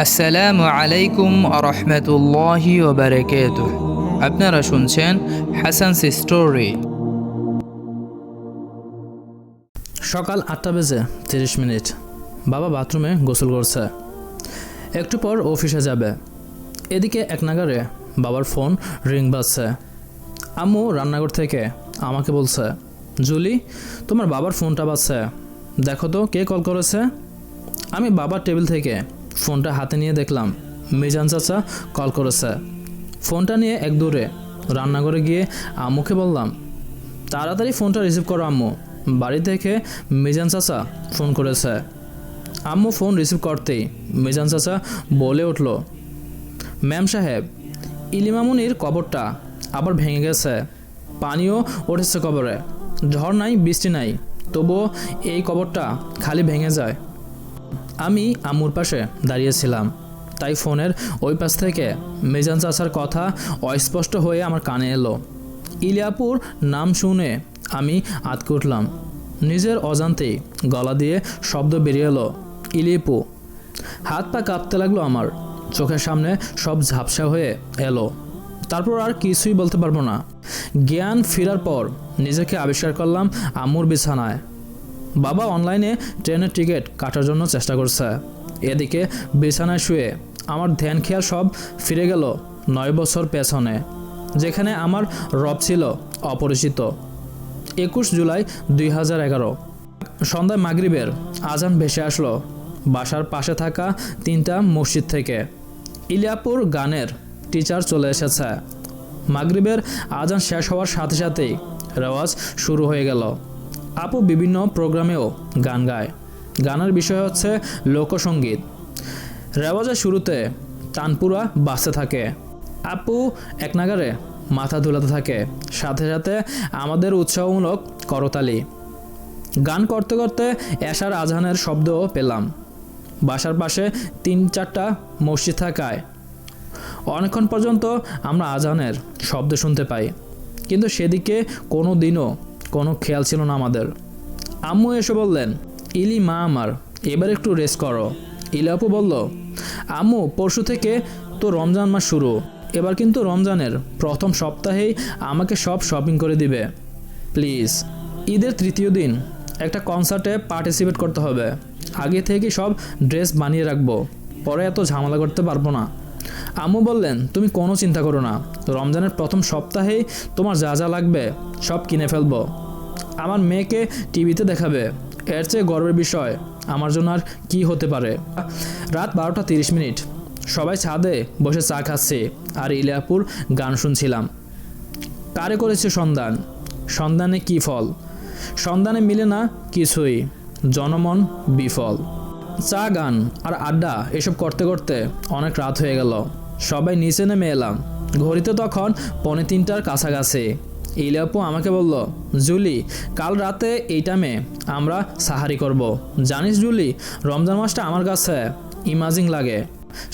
আসসালামু আলাইকুম আরহামতুল্লাহি ওবারাকাতুহ। আপনারা শুনছেন হাসানস স্টোরি। সকাল 8টা বেজে 30 মিনিট। বাবা বাথরুমে গোসল করছে, একটু পর অফিসে যাবে। এদিকে এক নাগারে বাবার ফোন রিং বাজছে। আম্মু রান্নাঘর থেকে আমাকে বলছে, জুলি, তোমার বাবার ফোনটা বাজছে, দেখো তো কে কল করেছে। আমি বাবার টেবিল থেকে ফোনটা হাতে নিয়ে দেখলাম মিজান চাচা কল করেছে। ফোনটা নিয়ে এক দূরে রান্নাঘরে গিয়ে আম্মুকে বললাম, তাড়াতাড়ি ফোনটা রিসিভ করো আম্মু, বাড়ি থেকে মিজান চাচা ফোন করেছে। আম্মু ফোন রিসিভ করতেই মিজান চাচা বলে উঠল, ম্যাম সাহেব, ইলিমামুনির কবরটা আবার ভেঙে গেছে, পানিও উঠেছে কবরে, ঝড় নাই বৃষ্টি নাই, তবুও এই কবরটা খালি ভেঙে যায়। আমি আম্মুর পাশে দাঁড়িয়েছিলাম, তাই ফোনের ওই পাশ থেকে মিজান চাচার কথা অস্পষ্ট হয়ে আমার কানে এলো। ইলিয়াপুর নাম শুনে আমি আঁতকে উঠলাম। নিজের অজান্তেই গলা দিয়ে শব্দ বেরিয়ে এলো, ইলিপু। হাত পা কাঁপতে লাগলো আমার, চোখের সামনে সব ঝাপসা হয়ে এলো। তারপর আর কিছুই বলতে পারবো না। জ্ঞান ফেরার পর নিজেকে আবিষ্কার করলাম আম্মুর বিছানায়। বাবা অনলাইনে ট্রেনের টিকিট কাটার জন্য চেষ্টা করছে। এদিকে বিছানায় শুয়ে আমার ধ্যান খেয়াল সব ফিরে গেল 9 বছর পেছনে, যেখানে আমার রব ছিল অপরিচিত। 21 জুলাই 2011 সন্ধ্যায় মাগরিবের আজান ভেসে আসলো বাসার পাশে থাকা 3টা মসজিদ থেকে। ইলিয়াপুর গানের টিচার চলে এসেছে। মাগরিবের আজান শেষ হওয়ার সাথে সাথেই রেওয়াজ শুরু হয়ে গেল। আপু বিভিন্ন প্রোগ্রামেও গান গায়। গানের বিষয় হচ্ছে লোকসঙ্গীত। রেওয়াজের শুরুতে তানপুরা বাজতে থাকে। আপু এক নাগারে মাথা ধুলাতে থাকে, সাথে সাথে আমাদের উৎসাহমূলক করতালি। গান করতে করতে এশার আজানের শব্দও পেলাম। বাসার পাশে 3-4টা মসজিদ থাকায় অনেকক্ষণ পর্যন্ত আমরা আজানের শব্দ শুনতে পাই, কিন্তু সেদিকে কোনো দিনও কোনো খেয়াল ছিল না আমাদের। আম্মু এসে বললেন, ইলি মা আমার, এবার একটু রেস্ট করো। ইলিয়াপু বলল, আম্মু পরশু থেকে তো রমজান মাস শুরু, এবার কিন্তু রমজানের প্রথম সপ্তাহেই আমাকে সব শপিং করে দিবে প্লিজ। ঈদের 3য় দিন একটা কনসার্টে পার্টিসিপেট করতে হবে, আগে থেকে সব ড্রেস বানিয়ে রাখবো, পরে এত ঝামেলা করতে পারবো না। আম্মু বললেন, তুমি কোনো চিন্তা করো না, রমজানের প্রথম সপ্তাহেই তোমার যা যা লাগবে সব কিনে ফেলবো। আমার মেয়েকে টিভিতে দেখাবে, এর চেয়ে গর্বের বিষয় আমার জন্য আর কি হতে পারে। রাত 12টা 30 মিনিট, সবাই ছাদে বসে চা খাচ্ছে আর ইলিয়াপুর গান শুনছিলাম। কারে করেছে সন্ধান, সন্ধানে কি ফল, সন্ধানে মিলে না কিছুই, জনমন বিফল। চা গান আর আড্ডা এসব করতে করতে অনেক রাত হয়ে গেল। সবাই নিচে নেমে এলাম। ঘড়িতে তখন 2:45টার কাছাকাছি। ইলিয়াপু আমাকে বলল, জুলি, কাল রাতে এই টাইমে আমরা সাহারি করব। জানিস জুলি, রমজান মাসটা আমার কাছে ইমাজিং লাগে।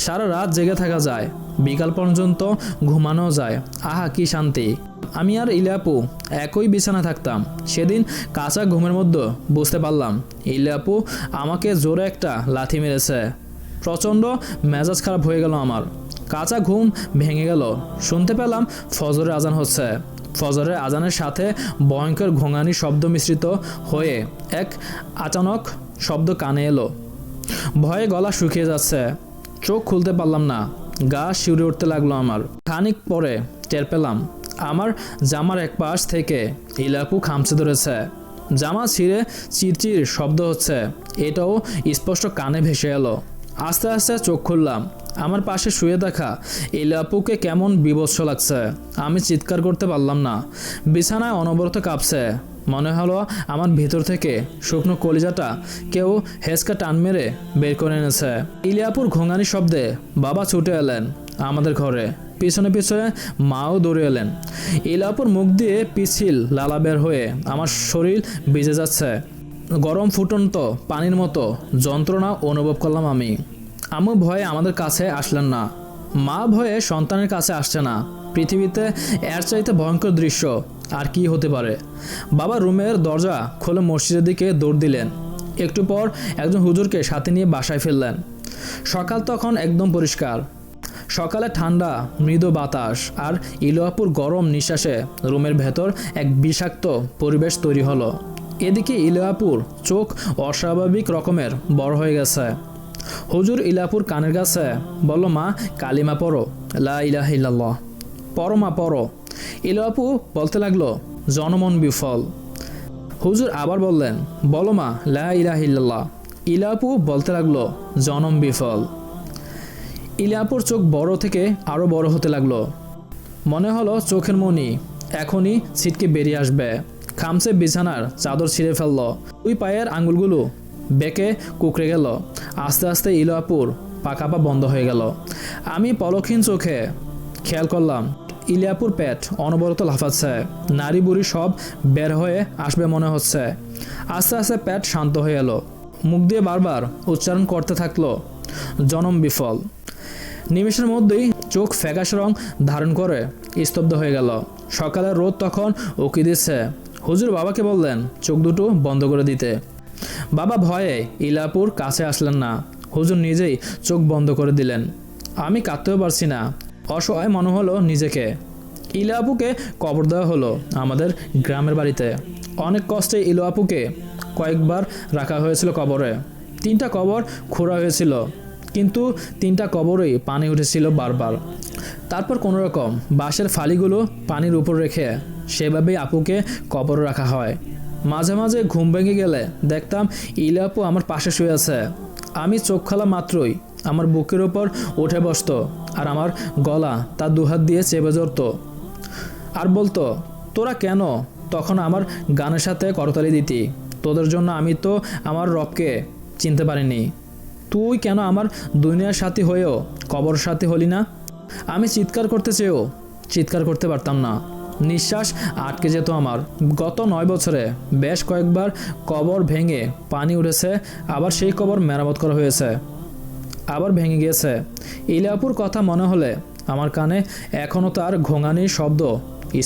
সারা রাত জেগে থাকা যায়, বিকাল পর্যন্ত ঘুমানো যায়, আহা কি শান্তি। আমি আর ইলিয়াপু একই বিছানায় থাকতাম। সেদিন কাঁচা ঘুমের মধ্যে বুঝতে পারলাম ইলিয়াপু আমাকে জোরে একটা লাথি মেরেছে। প্রচণ্ড মেজাজ খারাপ হয়ে গেল আমার। কাঁচা ঘুম ভেঙে গেল। শুনতে পেলাম ফজরের আজান হচ্ছে। ফজরের আজানের সাথে ভয়ঙ্কর ঘোঙানি শব্দ মিশ্রিত হয়ে এক আচানক শব্দ কানে এলো। ভয়ে গলা শুকিয়ে যাচ্ছে, চোখ খুলতে পারলাম না, গা শিউরে উঠতে লাগলো আমার। খানিক পরে টের পেলাম আমার জামার এক পাশ থেকে ইলিয়াপু খামচে ধরেছে। জামা ছিঁড়ে চিরচির শব্দ হচ্ছে, এটাও স্পষ্ট কানে ভেসে এলো। আস্তে আস্তে চোখ খুললাম। আমার পাশে শুয়ে দেখা ইলিয়াপুকে কেমন বিভৎস লাগছে। আমি চিৎকার করতে পারলাম না। বিছানায় অনবরত কাঁপছে। মনে হলো আমার ভিতর থেকে শুকনো কলিজাটা কেউ হেঁচকা টান মেরে বের করে এনেছে। ইলিয়াপুর ঘোঙানি শব্দে বাবা ছুটে এলেন আমাদের ঘরে। পিছনে পিছনে মাও দৌড়ে এলেন। ইলিয়াপুর মুখ দিয়ে পিছিল লালা বের হয়ে আমার শরীর ভিজে যাচ্ছে। গরম ফুটন্ত পানির মতো যন্ত্রণা অনুভব করলাম আমি। আম্মু ভয়ে আমাদের কাছে আসলেন না, মা ভয়ে সন্তানের কাছে আসছে না। পৃথিবীতে এর চাইতে ভয়ঙ্কর দৃশ্য আর কি হতে পারে। বাবা রুমের দরজা খুলে মসজিদের দিকে দৌড় দিলেন। একটু পর একজন হুজুরকে সাথে নিয়ে বাসায় ফিরলেন। সকাল তখন একদম পরিষ্কার। সকালে ঠান্ডা মৃদু বাতাস আর ইলোয়াপুর গরম নিঃশ্বাসে রুমের ভেতর এক বিষাক্ত পরিবেশ তৈরি হলো। এদিকে ইলোয়াপুর চোখ অস্বাভাবিক রকমের বড় হয়ে গেছে। হুজুর ইলাপুর কানের কাছে বলল, মা কালিমা পড়ো, লা ইলাহা ইল্লাল্লাহ। পড়ো মা পড়ো। ইলোয়াপু বলতে লাগলো, জনমন বিফল। হুজুর আবার বললেন, বলো মা লা ইলাহা ইল্লাল্লাহ। ইলোয়াপু বলতে লাগলো, জনম বিফল। ইলিয়াপুর চোখ বড় থেকে আরও বড় হতে লাগলো। মনে হলো চোখের মনি এখনই ছিটকে বেরিয়ে আসবে। খামচে বিছানার চাদর ছিঁড়ে ফেলল। দুই পায়ের আঙুলগুলো বেঁকে কুকড়ে গেল। আস্তে আস্তে ইলিয়াপুর পা কাঁপা বন্ধ হয়ে গেল। আমি পলকহীন চোখে খেয়াল করলাম ইলিয়াপুর পেট অনবরত লাফাচ্ছে। নারী বুড়ি সব বের হয়ে আসবে মনে হচ্ছে। আস্তে আস্তে পেট শান্ত হয়ে এলো। মুখ দিয়ে বারবার উচ্চারণ করতে থাকলো, জনম বিফল। নিমেষের মধ্যেই চোখ ফ্যাকাশে রং ধারণ করে স্তব্ধ হয়ে গেল। সকালের রোদ তখন উকি দিচ্ছে। হুজুর বাবাকে বললেন চোখ দুটো বন্ধ করে দিতে। বাবা ভয়ে ইলাপুর কাছে আসলেন না। হুজুর নিজেই চোখ বন্ধ করে দিলেন। আমি কাঁদতেও পারছি না। অসহায় মনে হলো নিজেকে। ইলাপুকে কবর দেওয়া হলো আমাদের গ্রামের বাড়িতে। অনেক কষ্টে ইলাপুকে কয়েকবার রাখা হয়েছিল কবরে। 3টা কবর খোঁড়া হয়েছিল, কিন্তু 3টা কবরেই পানি উঠেছিল বারবার। তারপর কোনো রকম বাঁশের ফালিগুলো পানির উপর রেখে সেভাবেই আপুকে কবর রাখা হয়। মাঝে মাঝে ঘুম ভেঙে গেলে দেখতাম ইলাপু আমার পাশে শুয়ে আছে। আমি চোখ খোলা মাত্রই আমার বুকের ওপর উঠে বসতো আর আমার গলা তার দুহাত দিয়ে চেপে ধরত আর বলতো, তোরা কেন? তখন আমার গানের সাথে করতালি দিতি। তোদের জন্য আমি তো আমার রবকে চিনতে পারিনি। তুই কেন আমার দুনিয়ার সাথী হয়েও কবর সাথী হলি না? আমি চিৎকার করতে চেয়েও চিৎকার করতে পারতাম না। নিঃশ্বাস আটকে যেত আমার। গত 9 বছরে বেশ কয়েকবার কবর ভেঙে পানি উঠেছে, আবার সেই কবর মেরামত করা হয়েছে, আবার ভেঙে গিয়েছে। ইলিয়াপুর কথা মনে হলে আমার কানে এখনও তার ঘোঙানির শব্দ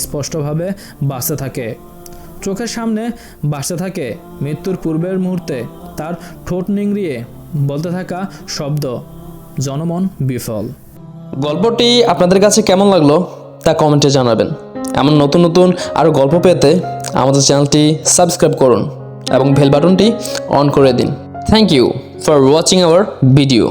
স্পষ্টভাবে বাজতে থাকে। চোখের সামনে বাজতে থাকে মৃত্যুর পূর্বের মুহূর্তে তার ঠোঁট নিংড়িয়ে বলতে থাকা শব্দ, জনমন বিফল। গল্পটি আপনাদের কাছে কেমন লাগলো তা কমেন্টে জানাবেন। এমন নতুন নতুন আরও গল্প পেতে আমাদের চ্যানেলটি সাবস্ক্রাইব করুন এবং বেল বাটনটি অন করে দিন। Thank you for watching our video.